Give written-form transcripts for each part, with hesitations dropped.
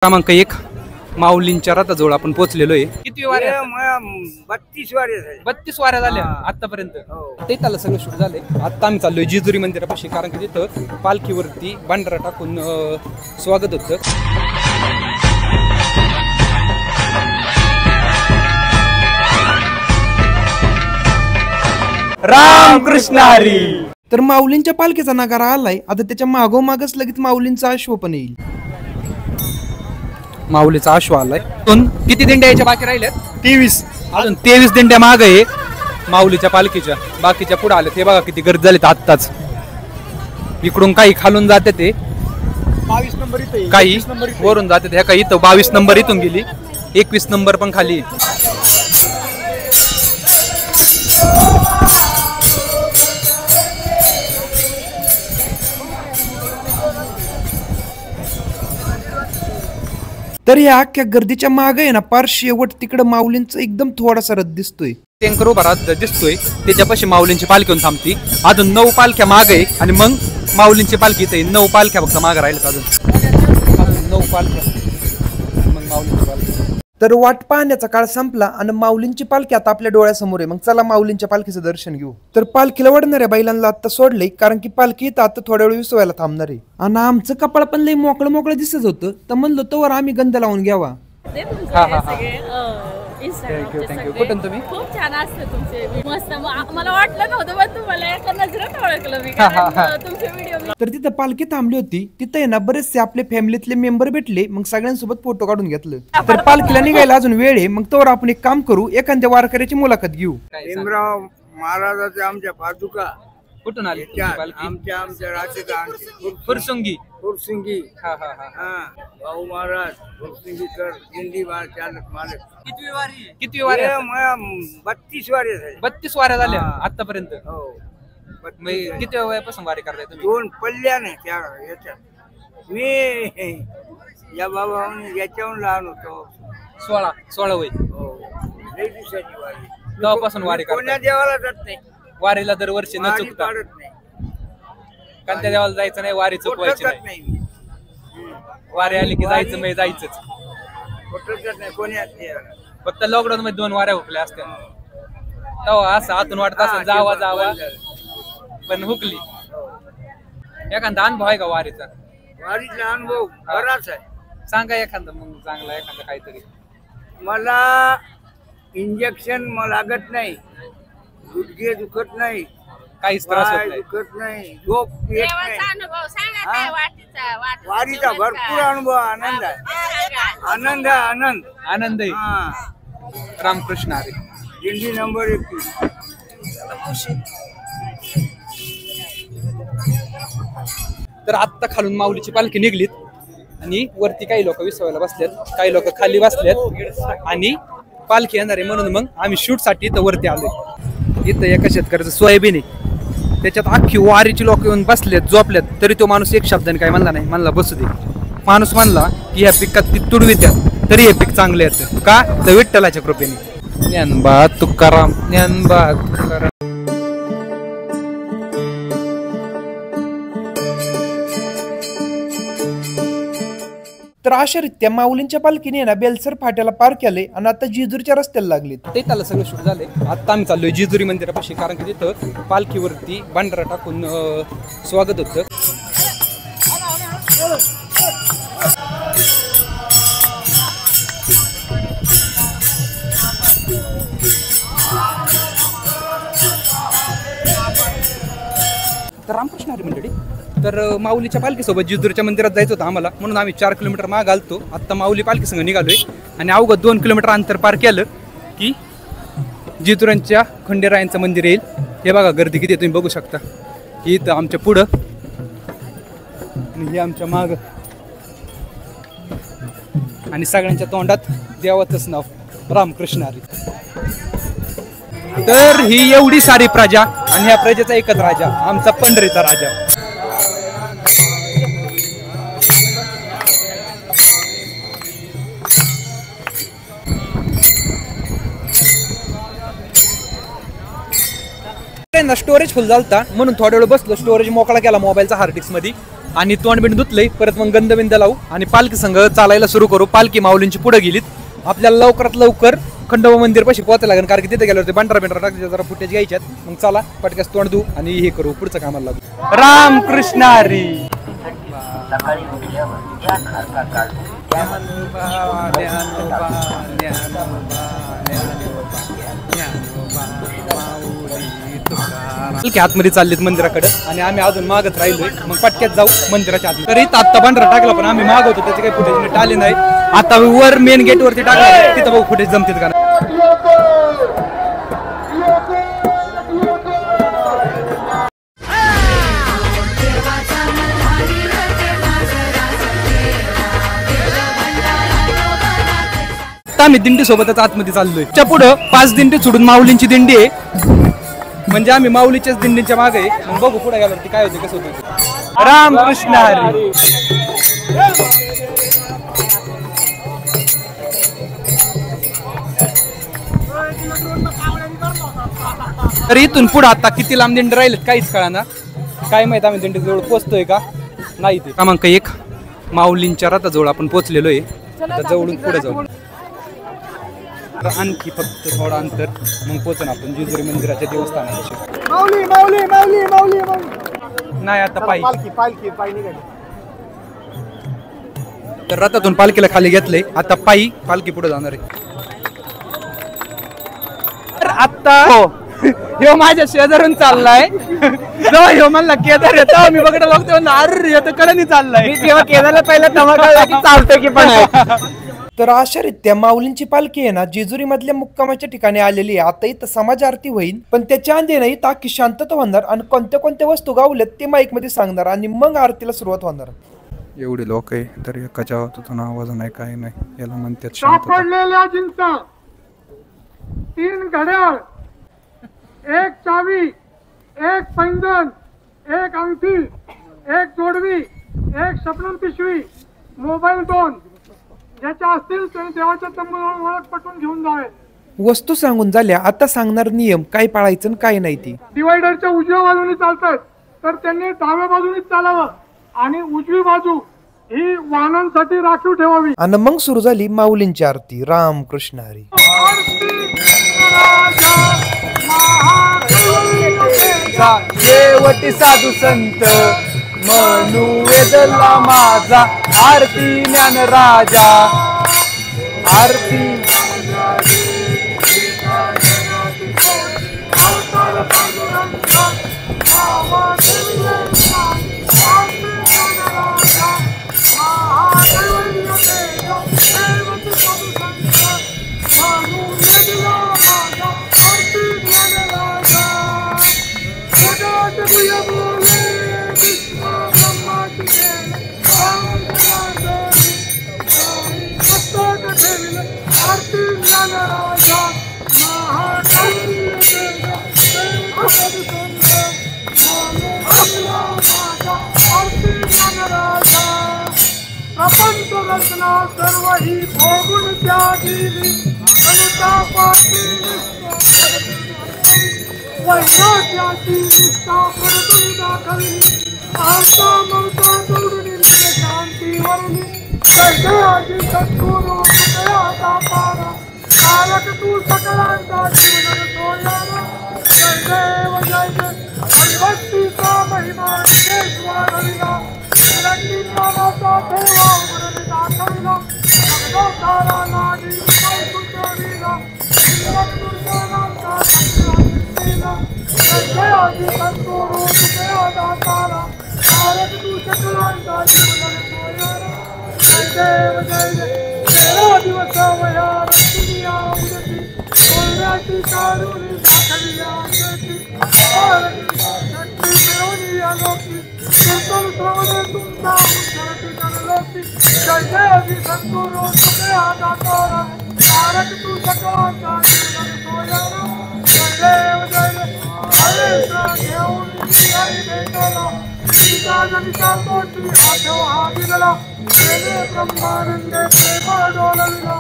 क्रमांक 1 माऊलींच्या रथाजवळ आपण पोहोचलेलो आहे। किती वाऱ्या? 32 वाऱ्या झाल्या। 32 वाऱ्या झाल्या आतापर्यंत। ते त्याला सगळं शूट झालंय। आता आम्ही चाललोय जेजुरी मंदिरापाशी, कारण की तिथं पालखीवरती भांडारा टाकून स्वागत होतं। रामकृष्ण हरी। तर माऊलींच्या पालखीचा नगारा आलाय, आता त्याच्या मागोमागच लगेच माऊलींचा अश्व पण येईल। माऊलीचा अश्व आलाय। किती दिंड्या याच्या बाकी राहिल्यात? 23। अजून 23 दिंड्या मागे आहे माऊलीच्या पालखीच्या। बाकीच्या पुढे आले ते बघा किती गर्दी झाली आत्ताच। इकडून काही खालून जाते ते 22 नंबर इथे, काही वरून जाते ते, काही इथं 22 नंबर इथून गेली, 21 नंबर पण खाली। तर या अख्ख्या गर्दीच्या मागे आहे ना, पार शेवट तिकडे माऊलींचा एकदम थोडासा रथ दिसतोय। टँकर उभा राहत दिसतोय, त्याच्यापाशी माऊलींची पालखी येऊन थांबती। अजून 9 पालख्या मागे आहे आणि मग माऊलींची पालखी इथे 9 पालख्या फक्त मागे राहिल्यात। अजून 9 पालख्या, मग माऊलींची पालखी। तर वाट पाहण्याचा काळ संपला आणि माऊलींची पालखी आता आपल्या डोळ्यासमोर आहे। मग चला माऊलींच्या पालखीचं दर्शन घेऊ। तर पालखीला वडणाऱ्या बैलांना आता सोडलंय, कारण की पालखी इथं आता थोड्या वेळ विसवायला थांबणार आहे। आणि आमचं कपाळ पण लई मोकळं मोकळं दिसत होतं, तर म्हणलो तोवर आम्ही गंध लावून घ्यावा। थँक्यू। कुठून तुम्ही? खूप छान असते तुमचे, मस्त। मला वाटलं नव्हतं पण तुम्हाला एका नजरेत ओळखलं मी, तुमचे व्हिडिओ। तर तिथं पालखी थांबली होती, तिथं आहे ना बरेचसे आपले फॅमिलीतले मेंबर भेटले, मग सगळ्यांसोबत फोटो काढून घेतलं। तर पालखीला निघायला अजून वेळ आहे, मग तोवर आपण एक काम करू, एखाद्या वारकऱ्याची मुलाखत घेऊ। भीमराव महाराजाच्या आमच्या पादुका कुठून आली पालखी? आमच्या राजकारण फुरसुंगी। भाऊ महाराज फुरसुंगीकर दिंडी चालक मालक। किती वाऱ्या? 32 वाऱ्या झाल्या। 32 वाऱ्या झाल्या आतापर्यंत। हो। किती वयापासून वारी करताय तुम्ही? 2 पल्ल्याने त्या याच्यात मी या बाबा याच्याहून लहान होतो। 16 वय। हो, लई दिवसाची वारी। तेव्हापासून वारी करताय? कोण्या देवाला जात नाही वारीला दरवर्षी न चुकता? कोणत्या देवाला जायचं नाही, वारी चुकवायची नाही। वारी आली की जायचं म्हणजे जायचंच, नाही कोण्या। फक्त लॉकडाऊन मध्ये 2 वाऱ्या हुकल्या असत्या, तेव्हा असं आतून वाटत असं जावा जावा, पण हुकली। एखादा अनुभव आहे का वारीचा? वारीचा अनुभव बराच आहे। सांगा एखादा, मग चांगला एखादा काहीतरी। मला इंजेक्शन लागत नाही, गुडघे दुखत नाही, काहीच त्रास होत नाही, दुखत नाही, झोप येत नाही। वारीचा भरपूर अनुभव, आनंद आहे, आनंद आनंद आनंद आहे। रामकृष्ण हरी। दिंडी नंबर 21। तर आत्ता खालून माऊलीची पालखी निघलीत आणि वरती काही लोक विसवायला बसल्यात, काही लोक खाली बसल्यात आणि पालखी येणार आहे म्हणून मग आम्ही शूट साठी इथं वरती आलोय। इथं एका शेतकऱ्याचं सोयाबीन आहे, त्याच्यात अख्खी वारीची लोक येऊन बसलेत, झोपल्यात, तरी तो माणूस एक शब्दाने काय म्हणला नाही, म्हणला बसू दे। माणूस म्हणला की या पिकात ती तुडवीत्यात तरी हे पीक चांगलं येतं, का तर विठ्ठलाच्या कृपेने। ज्ञानबा तुकाराम, ज्ञानबा तुकाराम। तर अशा रीत्या माऊलींच्या पालखीने ना बेलसर फाट्याला पार केले आणि आता जेजुरीच्या रस्त्याला लागले। ते त्याला सगळं शूट झालंय। आता आम्ही चाललोय जेजुरी मंदिरापाशी, कारण की तिथं पालखीवरती भांडारा टाकून स्वागत होतं। तर रामकृष्ण हरी मंडळी, तर माऊलीच्या पालखीसोबत जेजुरीच्या मंदिरात जायचं होतं आम्हाला, म्हणून आम्ही 4 किलोमीटर माग आलतो। आता माऊली पालखी संग निघालोय आणि अवघं 2 किलोमीटर अंतर पार केलं की जेजुरांच्या खंडेरायांचं मंदिर येईल। हे बघा गर्दी किती तुम्ही बघू शकता, इथं आमच्या पुढं आणि हे आमच्या माग, आणि सगळ्यांच्या तोंडात देवाचंच नाव, रामकृष्ण हरी। तर ही एवढी सारी प्रजा आणि ह्या प्रजेचा एकच राजा, आमचा पंढरीचा राजा। स्टोरेज फुल झालता म्हणून थोड्या वेळ बसलो, स्टोरेज मोकळा केला मोबाईलचा हार्ड डिस्क मध्ये, आणि तोंड बिंड धुतलंय. परत मग गंधबिंद लावू आणि पालखी संघ चालायला सुरू करू. पालखी माऊलींची पुढे गेलीत. आपल्याला लवकरात लवकर खंडोबा मंदिर पाशी पोहोचायला लागेल, कारण की तिथे गेल्यावर बांड्रा टाकायचे, जरा फुटेज घ्यायच्यात. मग चला पटकस तोंड धुऊ आणि हे करू, पुढचं कामाला लागू. रामकृष्ण हरी. सकाळी उठल्यावर या खारका काढून आतमध्ये चाललेत मंदिराकडे आणि आम्ही अजून मागत राहिलोय. मग पटक्यात जाऊ मंदिराच्या आत. तरी आता बांड्रा टाकला, पण आम्ही मागवतो त्याचे काही फुटेज नीट आले नाही. आता वर मेन गेट वरती टाकलं, तिथं बघू फुटेज जमतील का. आम्ही दिंडी सोबतच आतमध्ये चाललोय. च्या पुढं 5 दिंडी सोडून माऊलींची दिंडी आहे, म्हणजे आम्ही माऊलीच्याच दिंडीच्या मागे आहे. मग बघू पुढे गेल्यावरती काय होते, कसं होतं. रामकृष्ण हरी. तर इथून पुढे आता किती लांब दिंडी राहिलेत काहीच कळाना. काय माहित आम्ही दिंडी जवळ पोहोचतोय का नाही. ते क्रमांक 1 माऊलींच्या रथाजवळ आपण पोहोचलेलो आहे. आता जवळून पुढे जाऊ. आणखी फक्त थोडं अंतर मग पोहोचून आपण जेजुरी मंदिराच्या देवस्थानापाशी. नाही आता पायी. तर रथातून पालखीला खाली घेतलंय, आता पायी पालखी पुढे जाणार आहे. तर आता ह्यो माझ्या शेजारून चाललाय. जेव्हा ह्यो म्हणला केदार येतो, मी बघत बघतो अरे येतो कडे चाललाय. जेव्हा केदारला पहिला धमाका की चालतोय की पण. तर अशा रीत्या माऊलींची पालखी आहे ना जेजुरी मधल्या मुक्कामाच्या ठिकाणी आलेली आहे. आता इथं समाज आरती होईल, पण त्याच्या आधी नाही ताकी शांतता होणार आणि कोणत्या कोणत्या वस्तू गावल्यात ते माईक मध्ये सांगणार आणि मग आरतीला सुरुवात होणार. एवढे लोक आहे तर एकाच्या हातातून आवाज नाही, काय नाही. याला म्हणतात सापडलेल्या जिन्सा 3 घड्याळ, 1 चावी, 1 पैंजण, 1 अंगठी, 1 जोडवी, 1 शबनम पिशवी, मोबाईल 2 ज्याच्या असतील त्यांनी देवाच्या तंबूवर ओळख पटवून घेऊन जावे. वस्तू सांगून झाल्या, आता सांगणार नियम काय पाळायचं आणि काय नाही. ती डिवायडरच्या उजव्या बाजूने चालतात तर त्यांनी डाव्या बाजूने चालावं आणि उजवी बाजू ही वाहनांसाठी राखीव ठेवावी. आणि मग सुरू झाली माऊलींची आरती. रामकृष्ण हरी. शेवटी साधू संत म्हणू वेदला माझा, आरती ज्ञान राजा आरती. प्रपंच रचना सर्व ही भोगून त्या दिली अनुतापाची वैराग्याची निष्ठा परतून दाखवली. आमचा ममता जोडून शांती वरली. जय सद्गुरु तुझ्या पारा कारक तू सकलांचा जीवन सोडला. जय देव जय जय भक्तीचा महिमा विश्वेश्वरविला. नामाचा ठेवा उघडून दाखविला. भगवतारा नाडी सुचविला. जय सद्गुरु तुझ्या दातारा कारक तू सकलांचा जीवन सोडला. जय देव जय जय 13 दिवस वया दुनिया उदती सोन्याची कारुणी दाखविल्या अंगठी. शक्ती मिळवली अनोखी कीर्तन श्रवणे तुमचा उच्चारती जनलोकी. जय जय सद्गुरु तुझ्या दातारा कारक तू सकलांचा जीवन सोडला. जय देव जय जय हरेचा घेऊन हरी भेटला. गीता जनिता तोटी आठव हा दिला. प्रेमे ब्रह्मानंदे प्रेमा डोलविला.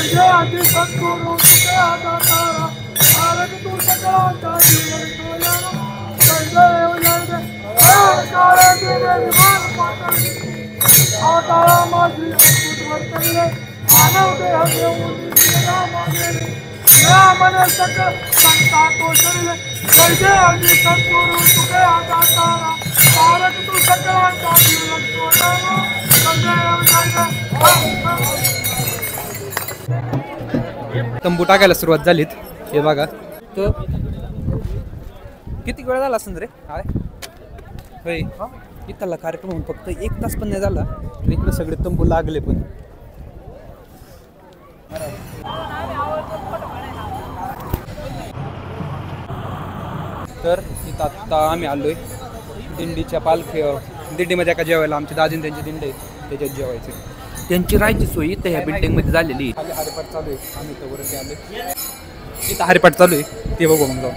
जय सद्गुरु तुझ्या दातारा कारक तू सकलांचा जीवन सोडला. जय जय जय जय काळे दिवे विमान पातळी अवतारा माझी अद्भुत वर्तविले मानव देह देऊन रामाने रामने सकल संता कोसळले जय अगदी सद्गुरु तुके आदातारा तारक तू सकलांचा जीव लागतो तंबू टाकायला सुरुवात झालीत. हे बघा तर किती वेळ झाला असेल रे हाय होय इथला कार्यक्रम होऊन फक्त 1 तास पण नाही झाला तर इकडे सगळे तंबू लागले पण. तर इथं आत्ता आम्ही आलोय दिंडीच्या दिंडीमध्ये एका जेवायला आमच्या दाजीन त्यांची दिंडी आहे त्याच्यात जेवायचे. त्यांची राहायची सोय इथं ह्या बिल्डिंगमध्ये झालेली. खाली हरिपाठ चालू आहे आम्ही इथं वरती आलोय. इथं हरिपाठ चालू आहे ते बघू मग जाऊ.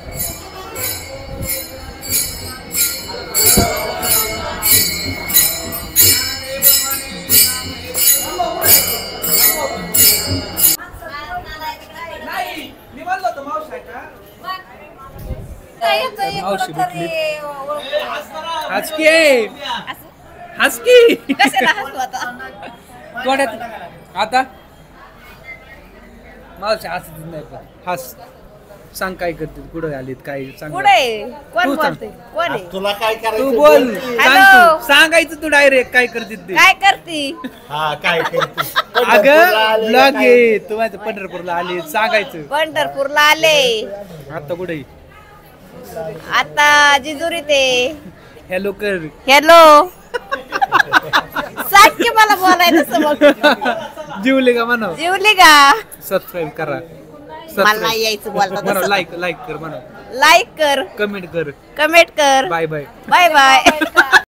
मावशी भेटली. हसकी थोड्यात आता मावशी हसत नाही पण हस. सांग काय करते कुठे आलीत काय सांग. कोण तू सांग. बोलते कोण आहे तुला काय तू बोल सांग तू. सांगायचं तू डायरेक्ट काय करते ते. काय करती हा काय करते अगं ब्लॉग आहे तू माझं पंढरपूरला आली सांगायचं. पंढरपूरला आले आता कुठे आता जिजुरी ते हॅलो कर. हॅलो सांग की मला बोलायचं समज. जीवले का म्हणा. जेवली का सबस्क्राईब करा. मला नाही यायचं बोलता म्हणा तसं. लाईक कर म्हणा लाईक कर कमेंट कर कमेंट कर बाय बाय. Bye bye